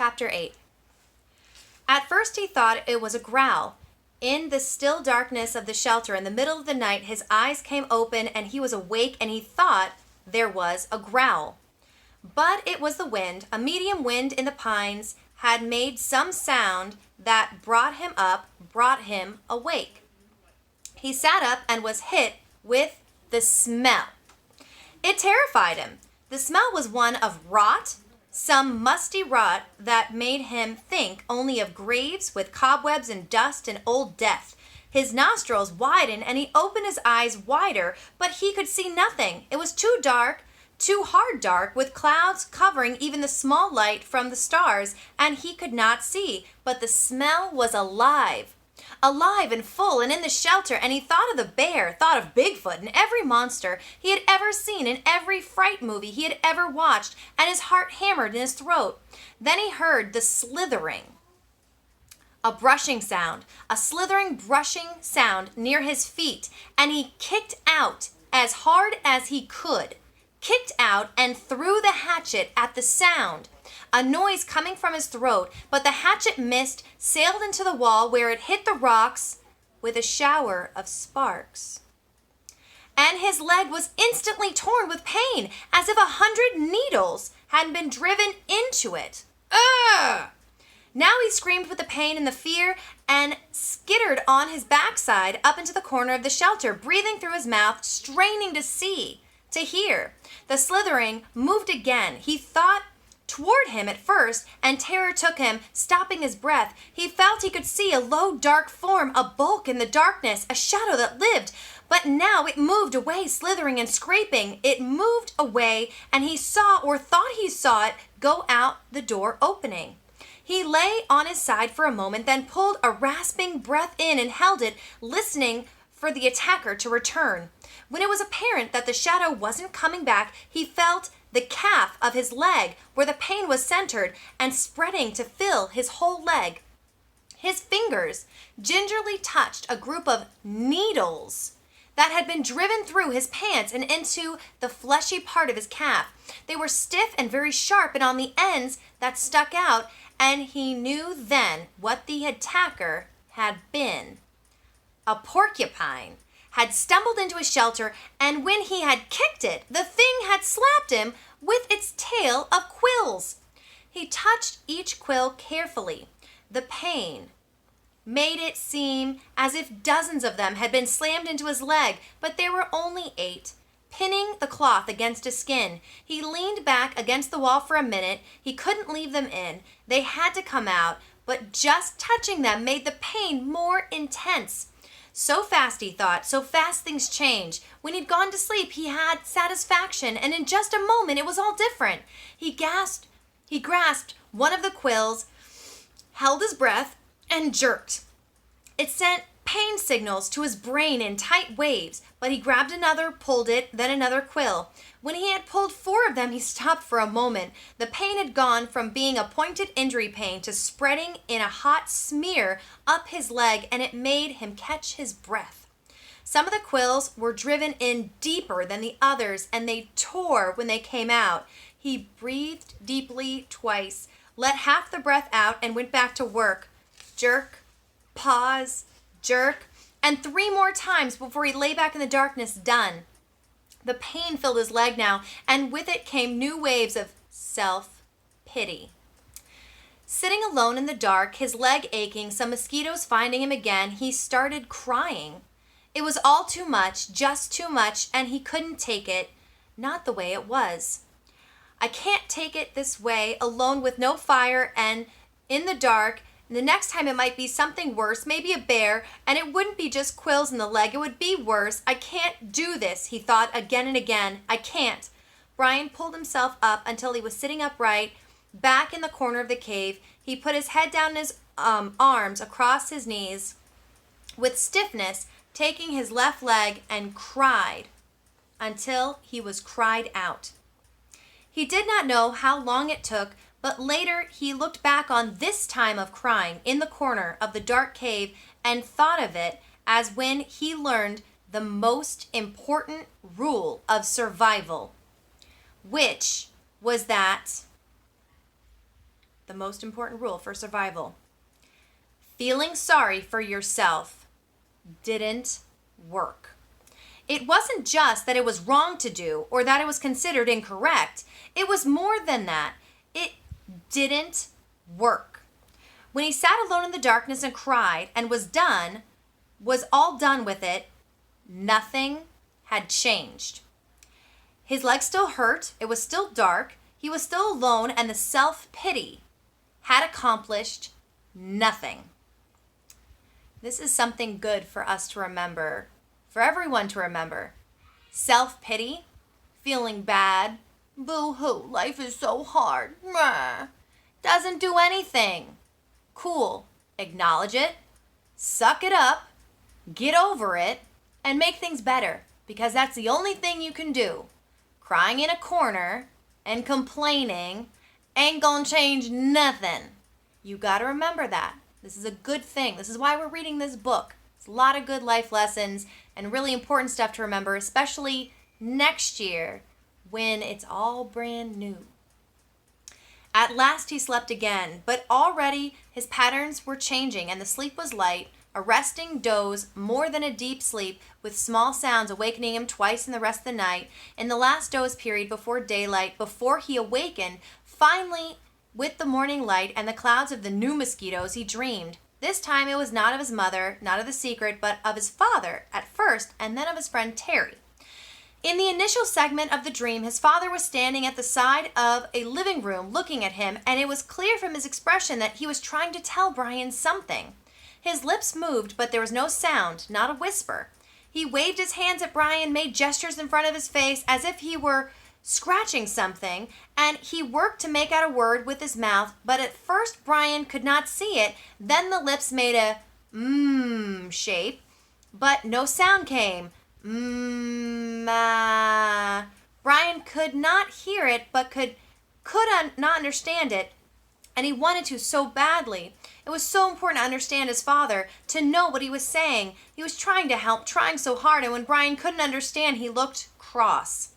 Chapter 8. At first he thought it was a growl. In the still darkness of the shelter in the middle of the night, his eyes came open and he was awake and he thought there was a growl. But it was the wind. A medium wind in the pines had made some sound that brought him up, brought him awake. He sat up and was hit with the smell. It terrified him. The smell was one of rot, some musty rot that made him think only of graves with cobwebs and dust and old death. His nostrils widened and he opened his eyes wider, but he could see nothing. It was too dark, too hard dark, with clouds covering even the small light from the stars, and he could not see. But the smell was alive and full and in the shelter, and he thought of the bear, thought of Bigfoot and every monster he had ever seen in every fright movie he had ever watched, and his heart hammered in his throat. Then he heard the slithering, a brushing sound, a slithering, brushing sound near his feet, and he kicked out as hard as he could, kicked out and threw the hatchet at the sound. A noise coming from his throat, but the hatchet missed, sailed into the wall where it hit the rocks with a shower of sparks. And his leg was instantly torn with pain, as if 100 needles had been driven into it. Ugh! Now he screamed with the pain and the fear and skittered on his backside up into the corner of the shelter, breathing through his mouth, straining to see, to hear. The slithering moved again. He thought toward him at first, and terror took him, stopping his breath. He felt he could see a low, dark form, a bulk in the darkness, a shadow that lived. But now it moved away, slithering and scraping. It moved away, and he saw, or thought he saw it, go out the door opening. He lay on his side for a moment, then pulled a rasping breath in and held it, listening for the attacker to return. When it was apparent that the shadow wasn't coming back, he felt the calf of his leg, where the pain was centered and spreading to fill his whole leg. His fingers gingerly touched a group of needles that had been driven through his pants and into the fleshy part of his calf. They were stiff and very sharp, and on the ends that stuck out, and he knew then what the attacker had been. A porcupine had stumbled into a shelter, and when he had kicked it, the thing had slapped him with its tail of quills. He touched each quill carefully. The pain made it seem as if dozens of them had been slammed into his leg, but there were only 8, pinning the cloth against his skin. He leaned back against the wall for a minute. He couldn't leave them in. They had to come out, but just touching them made the pain more intense. So fast, he thought, so fast things change. When he'd gone to sleep, he had satisfaction, and in just a moment it was all different. He grasped one of the quills, held his breath, and jerked. It sent pain signals to his brain in tight waves, but he grabbed another, pulled it, then another quill. When he had pulled 4 of them, he stopped for a moment. The pain had gone from being a pointed injury pain to spreading in a hot smear up his leg, and it made him catch his breath. Some of the quills were driven in deeper than the others, and they tore when they came out. He breathed deeply twice, let half the breath out, and went back to work. Jerk, pause, jerk, and 3 more times before he lay back in the darkness, done. The pain filled his leg now, and with it came new waves of self-pity. Sitting alone in the dark, his leg aching, some mosquitoes finding him again, he started crying. It was all too much, just too much, and he couldn't take it, not the way it was. I can't take it this way, alone with no fire and in the dark. The next time it might be something worse, maybe a bear, and it wouldn't be just quills in the leg, it would be worse. I can't do this, he thought again and again. I can't. Brian pulled himself up until he was sitting upright, back in the corner of the cave. He put his head down in his arms across his knees with stiffness, taking his left leg, and cried until he was cried out. He did not know how long it took, but later he looked back on this time of crying in the corner of the dark cave and thought of it as when he learned the most important rule of survival, which was that the most important rule for survival. Feeling sorry for yourself didn't work. It wasn't just that it was wrong to do or that it was considered incorrect. It was more than that. It didn't work. When he sat alone in the darkness and cried and was all done with it, nothing had changed. His legs still hurt. It was still dark. He was still alone, and the self-pity had accomplished nothing. This is something good for us to remember, for everyone to remember. Self-pity, feeling bad, boo-hoo, life is so hard, doesn't do anything. Cool, acknowledge it, suck it up, get over it, and make things better, because that's the only thing you can do. Crying in a corner and complaining ain't gonna change nothing. You gotta remember that. This is a good thing. This is why we're reading this book. It's a lot of good life lessons and really important stuff to remember, especially next year when it's all brand new. At last he slept again, but already his patterns were changing and the sleep was light, a resting doze more than a deep sleep, with small sounds awakening him twice in the rest of the night. In the last doze period before daylight, before he awakened, finally with the morning light and the clouds of the new mosquitoes, he dreamed. This time it was not of his mother, not of the secret, but of his father at first, and then of his friend Terry. In the initial segment of the dream, his father was standing at the side of a living room looking at him, and it was clear from his expression that he was trying to tell Brian something. His lips moved, but there was no sound, not a whisper. He waved his hands at Brian, made gestures in front of his face as if he were scratching something, and he worked to make out a word with his mouth, but at first Brian could not see it. Then the lips made a shape, but no sound came. Brian could not hear it, but could not understand it, and he wanted to so badly. It was so important to understand his father, to know what he was saying. He was trying to help, trying so hard, and when Brian couldn't understand, he looked cross.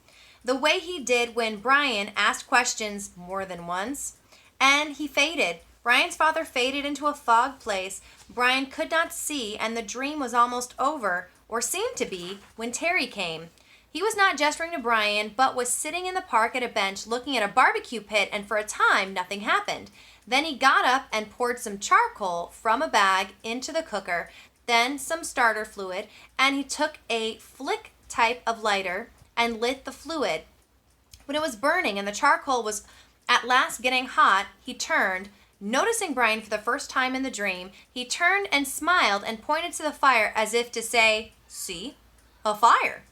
The way he did when Brian asked questions more than once, and he faded. Brian's father faded into a fog place. Brian could not see, and the dream was almost over, or seemed to be, when Terry came. He was not gesturing to Brian, but was sitting in the park at a bench looking at a barbecue pit, and for a time nothing happened. Then he got up and poured some charcoal from a bag into the cooker, then some starter fluid, and he took a flick type of lighter and lit the fluid. When it was burning and the charcoal was at last getting hot, he turned. Noticing Brian for the first time in the dream, he turned and smiled and pointed to the fire as if to say, "See, a fire."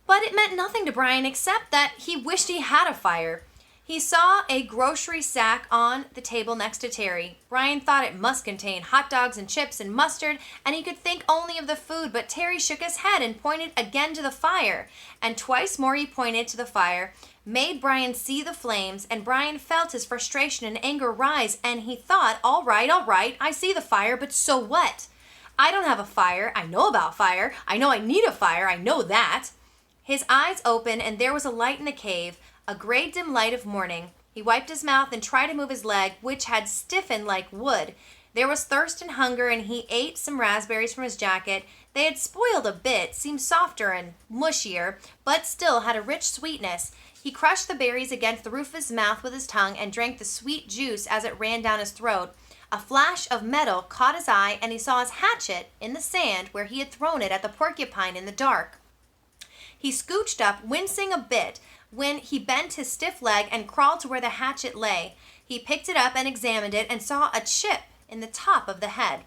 But it meant nothing to Brian except that he wished he had a fire. He saw a grocery sack on the table next to Terry. Brian thought it must contain hot dogs and chips and mustard, and he could think only of the food, but Terry shook his head and pointed again to the fire. And twice more he pointed to the fire, made Brian see the flames, and Brian felt his frustration and anger rise, and he thought, all right, I see the fire, but so what? I don't have a fire. I know about fire. I know I need a fire. I know that. His eyes opened, and there was a light in the cave, a gray dim light of morning. He wiped his mouth and tried to move his leg, which had stiffened like wood. There was thirst and hunger, and he ate some raspberries from his jacket. They had spoiled a bit, seemed softer and mushier, but still had a rich sweetness. He crushed the berries against the roof of his mouth with his tongue and drank the sweet juice as it ran down his throat. A flash of metal caught his eye, and he saw his hatchet in the sand where he had thrown it at the porcupine in the dark. He scooched up, wincing a bit, when he bent his stiff leg and crawled to where the hatchet lay. He picked it up and examined it and saw a chip in the top of the head.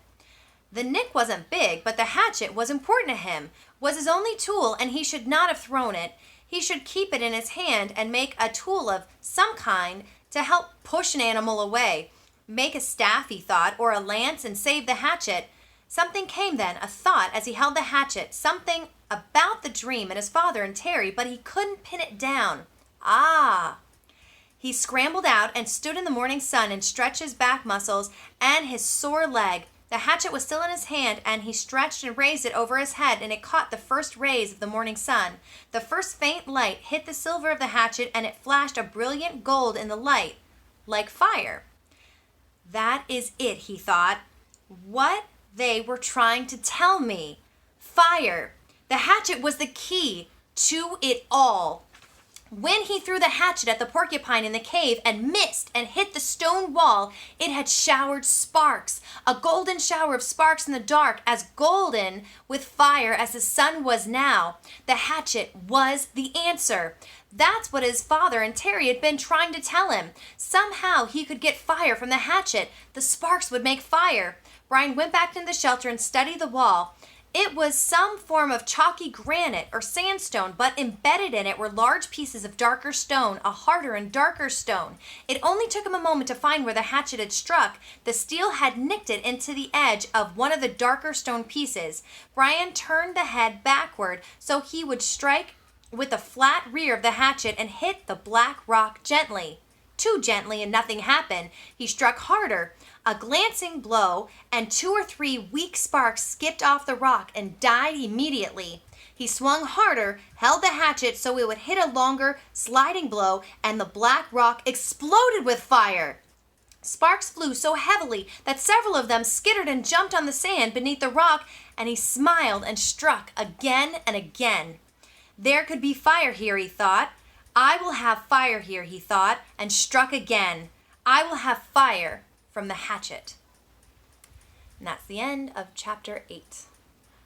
The nick wasn't big, but the hatchet was important to him, was his only tool, and he should not have thrown it. He should keep it in his hand and make a tool of some kind to help push an animal away. Make a staff, he thought, or a lance, and save the hatchet. Something came then, a thought, as he held the hatchet, something about the dream and his father and Terry, but he couldn't pin it down. He scrambled out and stood in the morning sun and stretched his back muscles and his sore leg. The hatchet was still in his hand, and he stretched and raised it over his head, and it caught the first rays of the morning sun. The first faint light hit the silver of the hatchet, and it flashed a brilliant gold in the light, like fire. That is it, he thought. What they were trying to tell me. Fire. The hatchet was the key to it all. When he threw the hatchet at the porcupine in the cave and missed and hit the stone wall, it had showered sparks, a golden shower of sparks in the dark, as golden with fire as the sun was now. The hatchet was the answer. That's what his father and Terry had been trying to tell him. Somehow he could get fire from the hatchet. The sparks would make fire. Brian went back into the shelter and studied the wall. It was some form of chalky granite or sandstone, but embedded in it were large pieces of darker stone, a harder and darker stone. It only took him a moment to find where the hatchet had struck. The steel had nicked it into the edge of one of the darker stone pieces. Brian turned the head backward so he would strike with the flat rear of the hatchet and hit the black rock gently. Too gently, and nothing happened. He struck harder. A glancing blow, and 2 or 3 weak sparks skipped off the rock and died immediately. He swung harder, held the hatchet so it would hit a longer, sliding blow, and the black rock exploded with fire. Sparks flew so heavily that several of them skittered and jumped on the sand beneath the rock, and he smiled and struck again and again. There could be fire here, he thought. I will have fire here, he thought, and struck again. I will have fire from the hatchet. And that's the end of chapter 8.